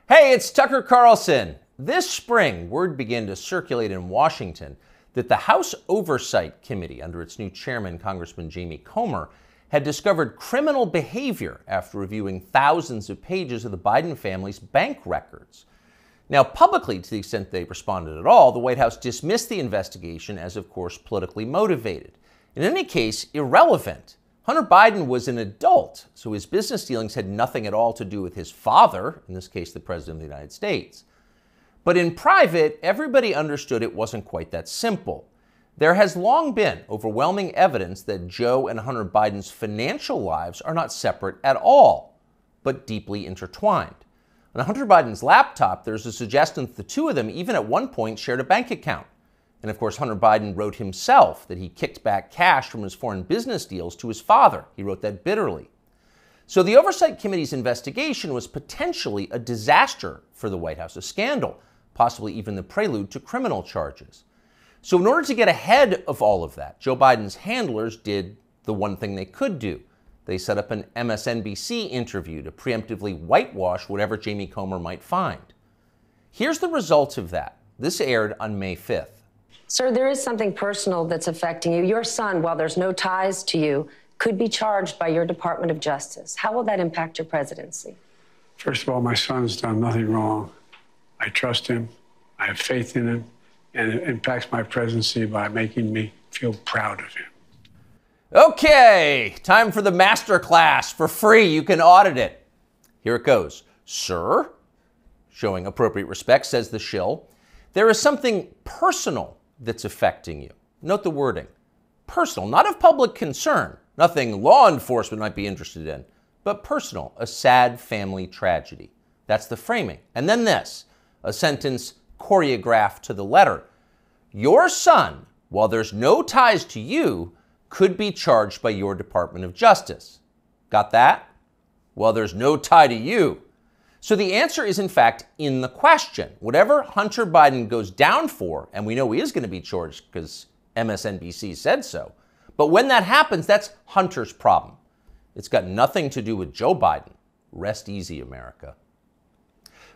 Hey, it's Tucker Carlson. This spring, word began to circulate in Washington that the House Oversight Committee, under its new chairman, Congressman Jamie Comer, had discovered criminal behavior after reviewing thousands of pages of the Biden family's bank records. Now, publicly, to the extent they responded at all, the White House dismissed the investigation as, of course, politically motivated. In any case, irrelevant. Hunter Biden was an adult, so his business dealings had nothing at all to do with his father, in this case, the President of the United States. But in private, everybody understood it wasn't quite that simple. There has long been overwhelming evidence that Joe and Hunter Biden's financial lives are not separate at all, but deeply intertwined. On Hunter Biden's laptop, there's a suggestion that the two of them even at one point shared a bank account. And of course, Hunter Biden wrote himself that he kicked back cash from his foreign business deals to his father. He wrote that bitterly. So the Oversight Committee's investigation was potentially a disaster for the White House, a scandal, possibly even the prelude to criminal charges. So in order to get ahead of all of that, Joe Biden's handlers did the one thing they could do. They set up an MSNBC interview to preemptively whitewash whatever Jamie Comer might find. Here's the result of that. This aired on May 5th. Sir, there is something personal that's affecting you. Your son, while there's no ties to you, could be charged by your Department of Justice. How will that impact your presidency? First of all, my son's done nothing wrong. I trust him. I have faith in him. And it impacts my presidency by making me feel proud of him. Okay, time for the master class for free. You can audit it. Here it goes. Sir, showing appropriate respect, says the shill, there is something personal that's affecting you. Note the wording. Personal, not of public concern, nothing law enforcement might be interested in, but personal, a sad family tragedy. That's the framing. And then this, a sentence choreographed to the letter. Your son, while there's no ties to you, could be charged by your Department of Justice. Got that? Well, there's no tie to you. So the answer is, in fact, in the question. Whatever Hunter Biden goes down for, and we know he is going to be charged because MSNBC said so, but when that happens, that's Hunter's problem. It's got nothing to do with Joe Biden. Rest easy, America.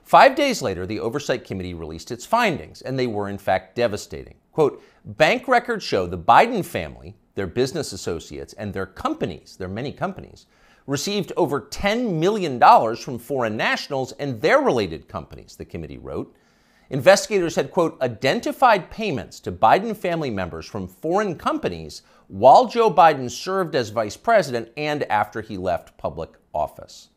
5 days later, the Oversight Committee released its findings, and they were, in fact, devastating. Quote, bank records show the Biden family, their business associates, and their companies, their many companies, received over $10 million from foreign nationals and their related companies, the committee wrote. Investigators had, quote, identified payments to Biden family members from foreign companies while Joe Biden served as vice president and after he left public office.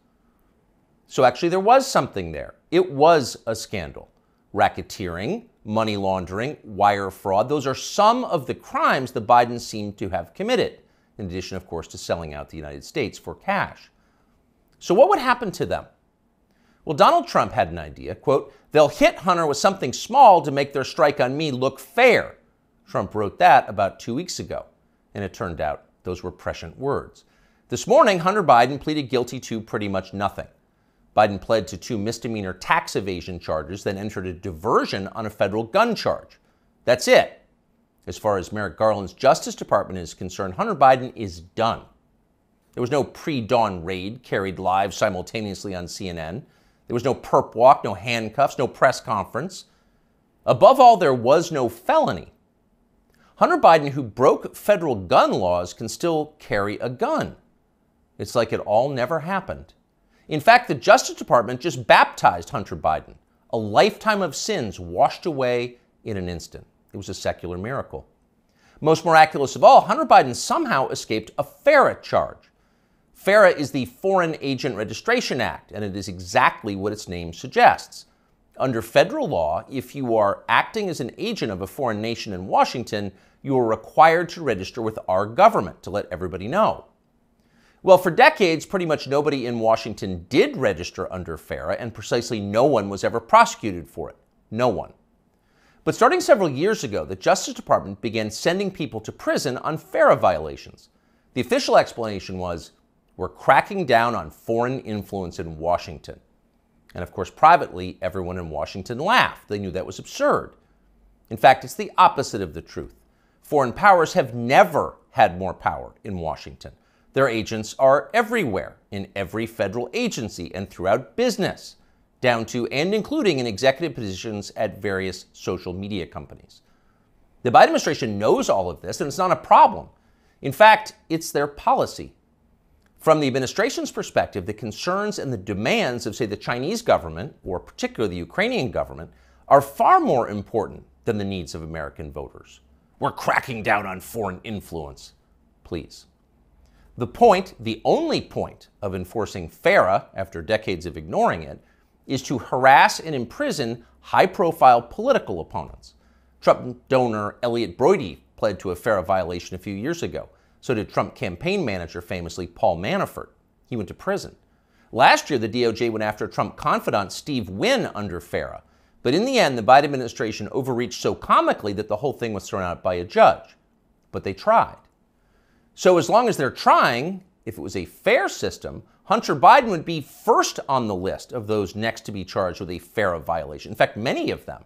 So actually there was something there. It was a scandal. Racketeering, money laundering, wire fraud, those are some of the crimes the Bidens seem to have committed, in addition, of course, to selling out the United States for cash. So what would happen to them? Well, Donald Trump had an idea, quote, they'll hit Hunter with something small to make their strike on me look fair. Trump wrote that about 2 weeks ago, and it turned out those were prescient words. This morning, Hunter Biden pleaded guilty to pretty much nothing. Biden pled to 2 misdemeanor tax evasion charges, then entered a diversion on a federal gun charge. That's it. As far as Merrick Garland's Justice Department is concerned, Hunter Biden is done. There was no pre-dawn raid carried live simultaneously on CNN. There was no perp walk, no handcuffs, no press conference. Above all, there was no felony. Hunter Biden, who broke federal gun laws, can still carry a gun. It's like it all never happened. In fact, the Justice Department just baptized Hunter Biden, a lifetime of sins washed away in an instant. It was a secular miracle. Most miraculous of all, Hunter Biden somehow escaped a FARA charge. FARA is the Foreign Agent Registration Act, and it is exactly what its name suggests. Under federal law, if you are acting as an agent of a foreign nation in Washington, you are required to register with our government to let everybody know. Well, for decades, pretty much nobody in Washington did register under FARA, and precisely no one was ever prosecuted for it. No one. But starting several years ago, the Justice Department began sending people to prison on FARA violations. The official explanation was, we're cracking down on foreign influence in Washington. And of course, privately, everyone in Washington laughed. They knew that was absurd. In fact, it's the opposite of the truth. Foreign powers have never had more power in Washington. Their agents are everywhere, in every federal agency and throughout business. down to and including in executive positions at various social media companies. The Biden administration knows all of this, and it's not a problem. In fact, it's their policy. From the administration's perspective, the concerns and the demands of, say, the Chinese government, or particularly the Ukrainian government, are far more important than the needs of American voters. We're cracking down on foreign influence. Please. The point, the only point of enforcing FARA, after decades of ignoring it, is to harass and imprison high-profile political opponents. Trump donor Elliot Broidy pled to a FARA violation a few years ago. So did Trump campaign manager, famously Paul Manafort. He went to prison. Last year, the DOJ went after Trump confidant Steve Wynn under FARA. But in the end, the Biden administration overreached so comically that the whole thing was thrown out by a judge. But they tried. So as long as they're trying, if it was a fair system, Hunter Biden would be first on the list of those next to be charged with a FARA violation. In fact, many of them.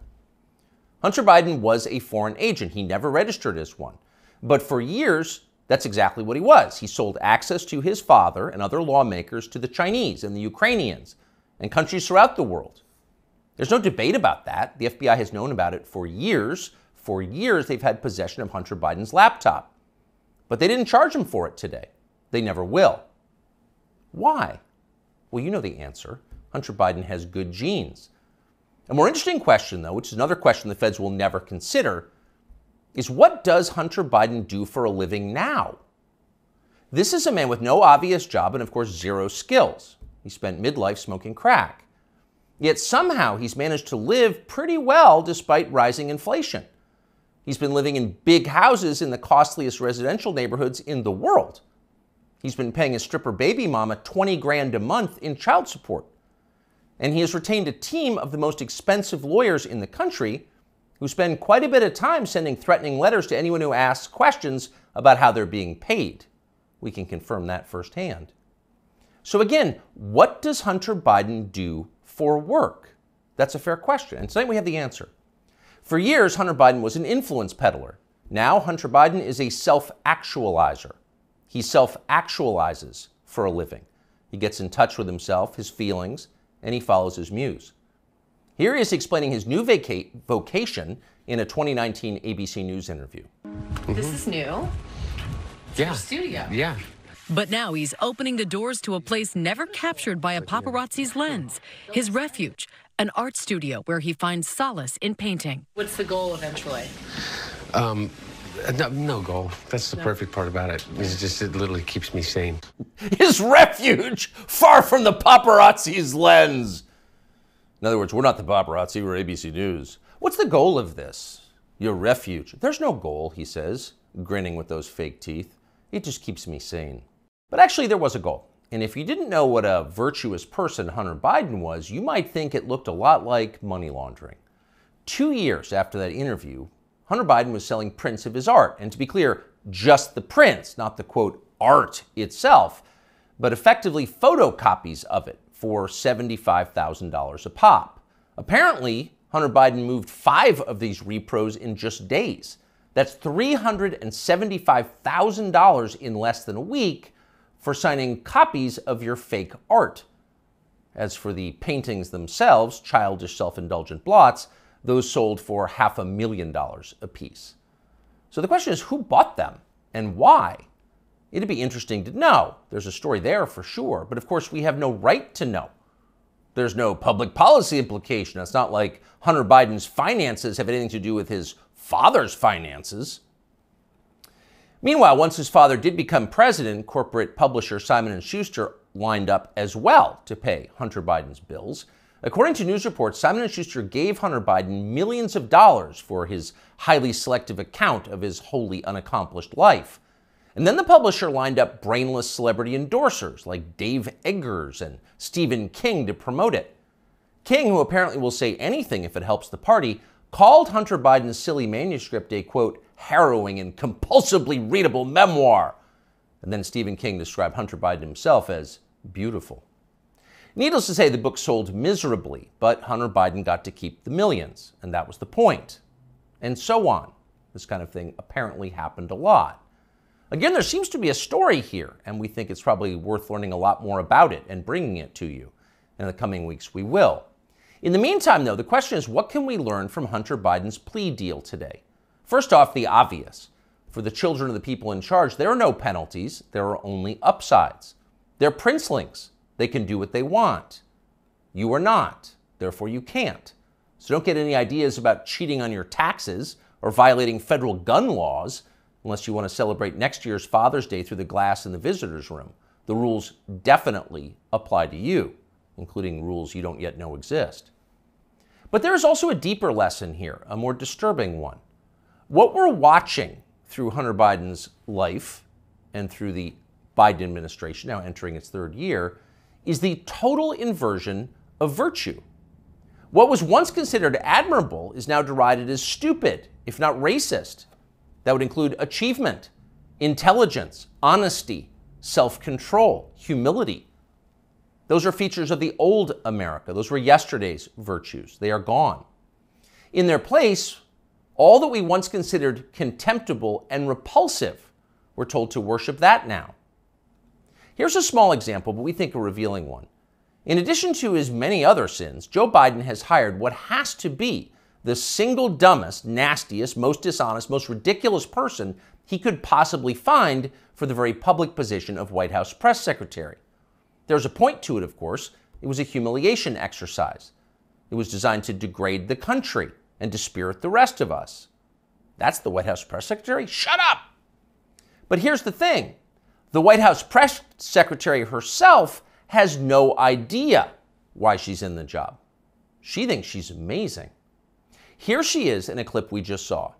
Hunter Biden was a foreign agent. He never registered as one. But for years, that's exactly what he was. He sold access to his father and other lawmakers to the Chinese and the Ukrainians and countries throughout the world. There's no debate about that. The FBI has known about it for years. For years, they've had possession of Hunter Biden's laptop. But they didn't charge him for it today. They never will. Why? Well, you know the answer. Hunter Biden has good genes. A more interesting question, though, which is another question the feds will never consider, is what does Hunter Biden do for a living now? This is a man with no obvious job and, of course, zero skills. He spent midlife smoking crack. Yet somehow he's managed to live pretty well despite rising inflation. He's been living in big houses in the costliest residential neighborhoods in the world. He's been paying his stripper baby mama $20,000 a month in child support. And he has retained a team of the most expensive lawyers in the country who spend quite a bit of time sending threatening letters to anyone who asks questions about how they're being paid. We can confirm that firsthand. So again, what does Hunter Biden do for work? That's a fair question, and tonight we have the answer. For years, Hunter Biden was an influence peddler. Now, Hunter Biden is a self-actualizer. He self-actualizes for a living. He gets in touch with himself, his feelings, and he follows his muse. Here he is explaining his new vocation in a 2019 ABC News interview. This is new. It's your studio. Yeah. But now he's opening the doors to a place never captured by a paparazzi's lens, his refuge, an art studio where he finds solace in painting. What's the goal eventually? No goal. That's the perfect part about it. It's just, it literally keeps me sane. His refuge, far from the paparazzi's lens. In other words, we're not the paparazzi, we're ABC News. What's the goal of this? Your refuge. There's no goal, he says, grinning with those fake teeth. It just keeps me sane. But actually, there was a goal. And if you didn't know what a virtuous person Hunter Biden was, you might think it looked a lot like money laundering. 2 years after that interview, Hunter Biden was selling prints of his art. And to be clear, just the prints, not the, quote, art itself, but effectively photocopies of it for $75,000 a pop. Apparently, Hunter Biden moved 5 of these repros in just days. That's $375,000 in less than a week for signing copies of your fake art. As for the paintings themselves, childish self-indulgent blots, those sold for $500,000 apiece. So the question is, who bought them and why? It'd be interesting to know. There's a story there for sure, but of course we have no right to know. There's no public policy implication. It's not like Hunter Biden's finances have anything to do with his father's finances. Meanwhile, once his father did become president, corporate publisher Simon & Schuster lined up as well to pay Hunter Biden's bills. According to news reports, Simon & Schuster gave Hunter Biden millions of dollars for his highly selective account of his wholly unaccomplished life. And then the publisher lined up brainless celebrity endorsers like Dave Eggers and Stephen King to promote it. King, who apparently will say anything if it helps the party, called Hunter Biden's silly manuscript a, quote, harrowing and compulsively readable memoir. And then Stephen King described Hunter Biden himself as beautiful. Needless to say, the book sold miserably, but Hunter Biden got to keep the millions, and that was the point. And so on. This kind of thing apparently happened a lot. Again, there seems to be a story here, and we think it's probably worth learning a lot more about it and bringing it to you. In the coming weeks, we will. In the meantime, though, the question is, what can we learn from Hunter Biden's plea deal today? First off, the obvious. For the children of the people in charge, there are no penalties. There are only upsides. They're princelings. They can do what they want. You are not. Therefore, you can't. So don't get any ideas about cheating on your taxes or violating federal gun laws unless you want to celebrate next year's Father's Day through the glass in the visitor's room. The rules definitely apply to you, including rules you don't yet know exist. But there is also a deeper lesson here, a more disturbing one. What we're watching through Hunter Biden's life and through the Biden administration, now entering its third year, is the total inversion of virtue. What was once considered admirable is now derided as stupid, if not racist. That would include achievement, intelligence, honesty, self-control, humility. Those are features of the old America. Those were yesterday's virtues. They are gone. In their place, all that we once considered contemptible and repulsive, we're told to worship that now. Here's a small example, but we think a revealing one. In addition to his many other sins, Joe Biden has hired what has to be the single dumbest, nastiest, most dishonest, most ridiculous person he could possibly find for the very public position of White House press secretary. There's a point to it, of course. It was a humiliation exercise. It was designed to degrade the country and dispirit the rest of us. That's the White House press secretary? Shut up! But here's the thing. The White House press secretary herself has no idea why she's in the job. She thinks she's amazing. Here she is in a clip we just saw.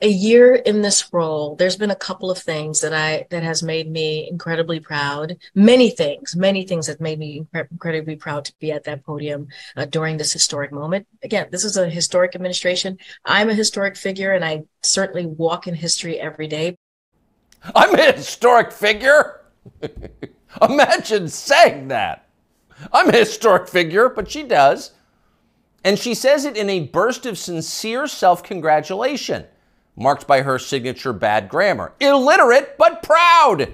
A year in this role, there's been a couple of things that has made me incredibly proud. Many things that made me incredibly proud to be at that podium during this historic moment. Again, this is a historic administration. I'm a historic figure, and I certainly walk in history every day. I'm a historic figure? Imagine saying that. I'm a historic figure, but she does. And she says it in a burst of sincere self-congratulation, marked by her signature bad grammar. Illiterate, but proud.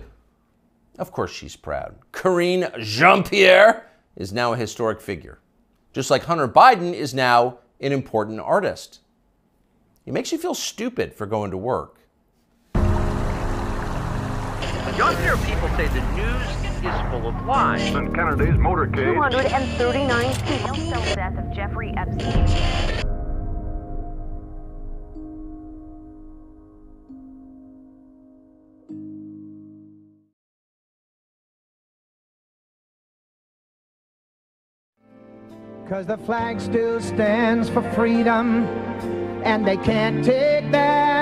Of course she's proud. Karine Jean-Pierre is now a historic figure, just like Hunter Biden is now an important artist. It makes you feel stupid for going to work. Younger people say the news is full of lies. In Kennedy's motorcade. 239 people tell the death of Jeffrey Epstein. Because the flag still stands for freedom, and they can't take that